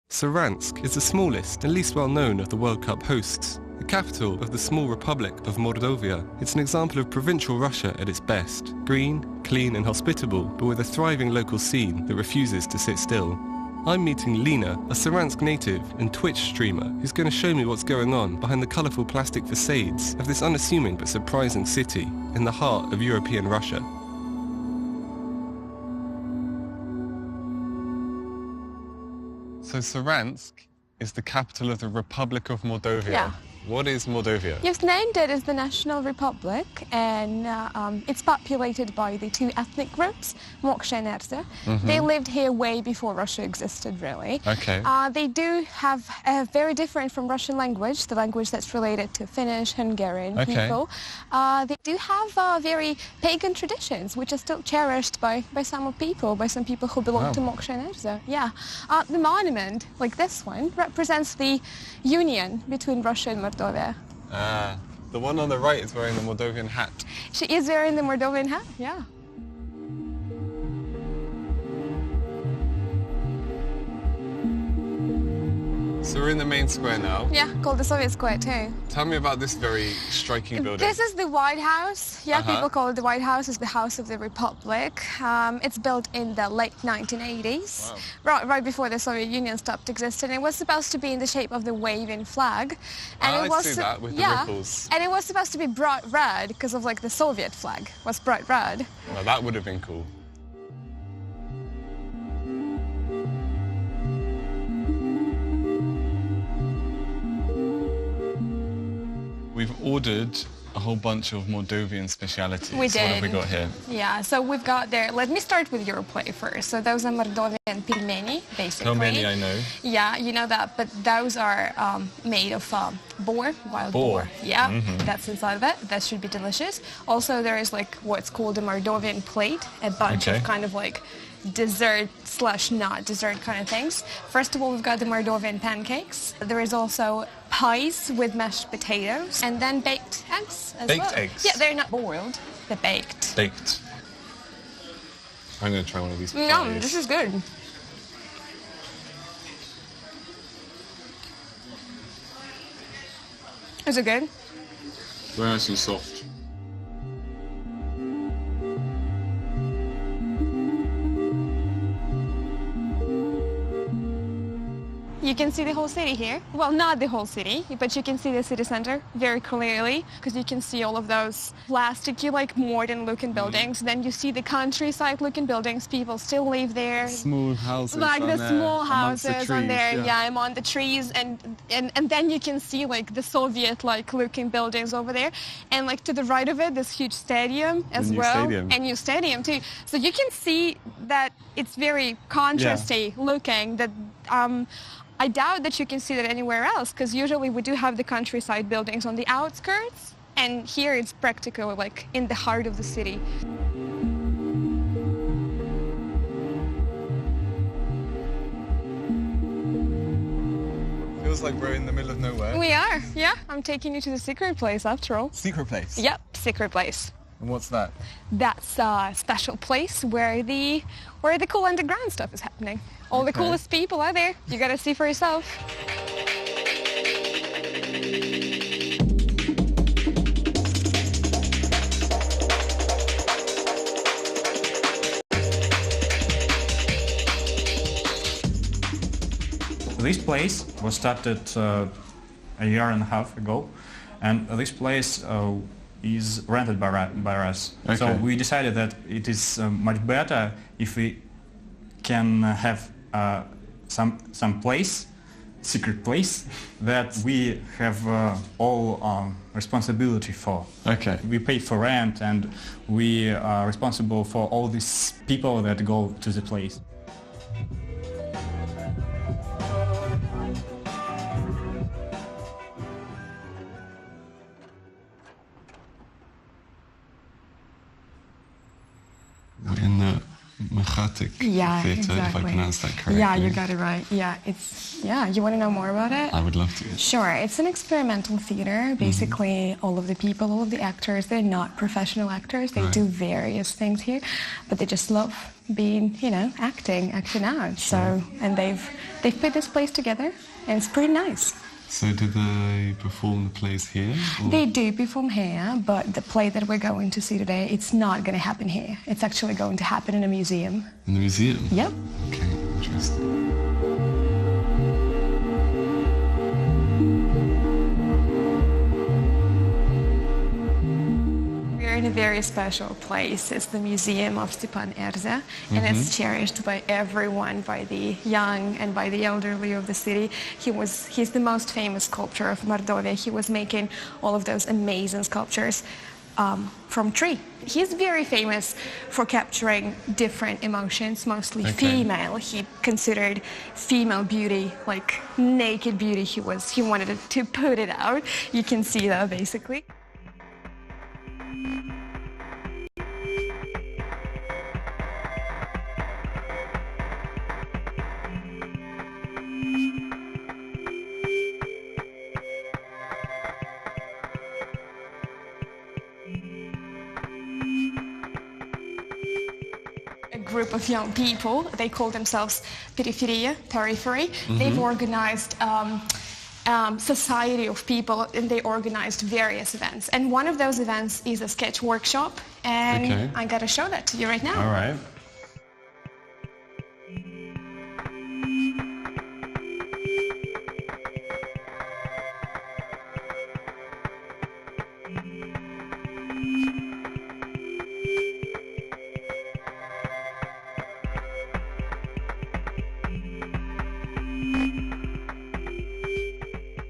Saransk is the smallest and least well-known of the World Cup hosts, the capital of the small Republic of Mordovia. It's an example of provincial Russia at its best, green, clean and hospitable, but with a thriving local scene that refuses to sit still. I'm meeting Lena, a Saransk native and Twitch streamer, who's going to show me what's going on behind the colourful plastic facades of this unassuming but surprising city in the heart of European Russia. So Saransk is the capital of the Republic of Mordovia. Yeah. What is Mordovia? You've named it as the National Republic, and it's populated by the two ethnic groups, Moksha and Erza. They lived here way before Russia existed, really. Okay. They do have a very different from Russian language, the language that's related to Finnish, Hungarian people. They do have very pagan traditions, which are still cherished by some people who belong to Moksha and Erza. Yeah. The monument, like this one, represents the union between Russia and Mordovia. The one on the right is wearing the Moldovan hat. She is wearing the Moldovan hat, yeah. So we're in the main square now. Yeah, called the Soviet Square too. Tell me about this very striking building. This is the White House. Yeah, people call it the White House. It's the House of the Republic. It's built in the late 1980s, right before the Soviet Union stopped existing. It was supposed to be in the shape of the waving flag. And it was, I see that with the ripples. And it was supposed to be bright red because of like the Soviet flag was bright red. Well, that would have been cool. We've ordered a whole bunch of Moldovan specialities. We did. What have we got here? Yeah, so we've got there, let me start with your plate first. So those are Moldovan pelmeni, basically. Pelmeni, I know. Yeah, you know that, but those are made of boar, wild boar. Yeah, that's inside of it. That should be delicious. Also, there is like what's called a Moldovan plate, a bunch of kind of like dessert / not dessert kind of things. First of all, we've got the Moldovan pancakes. There is also pies with mashed potatoes and then baked eggs as well. Baked eggs? Yeah, they're not boiled, they're baked. Baked. I'm going to try one of these pies. No, this is good. Is it good? Very nice and soft. You can see the whole city here. Well, not the whole city, but you can see the city center very clearly because you can see all of those plasticky, like modern-looking buildings. Then you see the countryside-looking buildings. People still live there. Small houses, like the there, small houses on there. Yeah, among the trees, and then you can see like the Soviet-like looking buildings over there, and like to the right of it, this huge stadium as well, a new stadium too. So you can see that it's very contrasty looking. That I doubt that you can see that anywhere else, because usually we do have the countryside buildings on the outskirts, and here it's practically like in the heart of the city. Feels like we're in the middle of nowhere. We are, yeah. I'm taking you to the secret place after all. Secret place? Yep, secret place. And what's that? That's a special place where the cool underground stuff is happening. All the coolest people are there. You gotta see for yourself. This place was started a year and a half ago, and this place is rented by us. So we decided that it is much better if we can have some place, secret place, that we have all responsibility for. We pay for rent, and we are responsible for all these people that go to the place. In the Machatic Theatre, if I pronounced that correctly. Yeah, you got it right. Yeah, you want to know more about it? I would love to. Sure, it's an experimental theater. Basically, all of the people, all of the actors, they're not professional actors. They do various things here, but they just love been, acting out. So, and they've put this place together, and it's pretty nice. So do they perform the plays here? Or? They do perform here, but the play that we're going to see today, it's not going to happen here. It's actually going to happen in a museum. In the museum? Yep. Okay, interesting. In a very special place. It's the Museum of Stepan Erza, and it's cherished by everyone, by the young and by the elderly of the city. He's the most famous sculptor of Mordovia. He was making all of those amazing sculptures from tree. He's very famous for capturing different emotions, mostly female. He considered female beauty, like naked beauty. He wanted to put it out. You can see that basically. A group of young people, they call themselves periphery. They've organized society of people, and they organized various events. And one of those events is a sketch workshop, and I gotta show that to you right now. All right.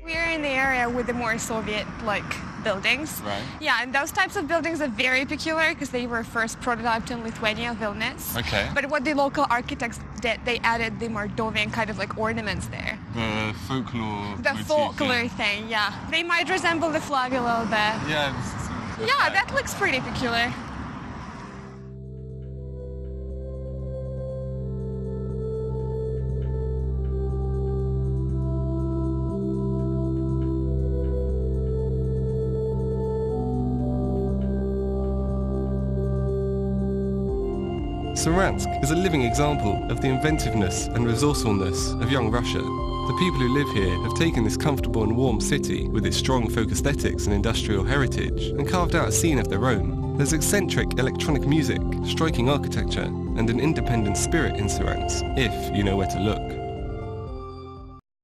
We're in the area with the more Soviet-like buildings. Right. Yeah, and those types of buildings are very peculiar because they were first prototyped in Lithuania, Vilnius. Okay. But what the local architects did, they added the Moldovan kind of like ornaments there. The folklore. The folklore thing, yeah. They might resemble the flag a little bit. Yeah. Yeah, that looks pretty peculiar. Saransk is a living example of the inventiveness and resourcefulness of young Russia. The people who live here have taken this comfortable and warm city with its strong folk aesthetics and industrial heritage and carved out a scene of their own. There's eccentric electronic music, striking architecture, and an independent spirit in Saransk, if you know where to look.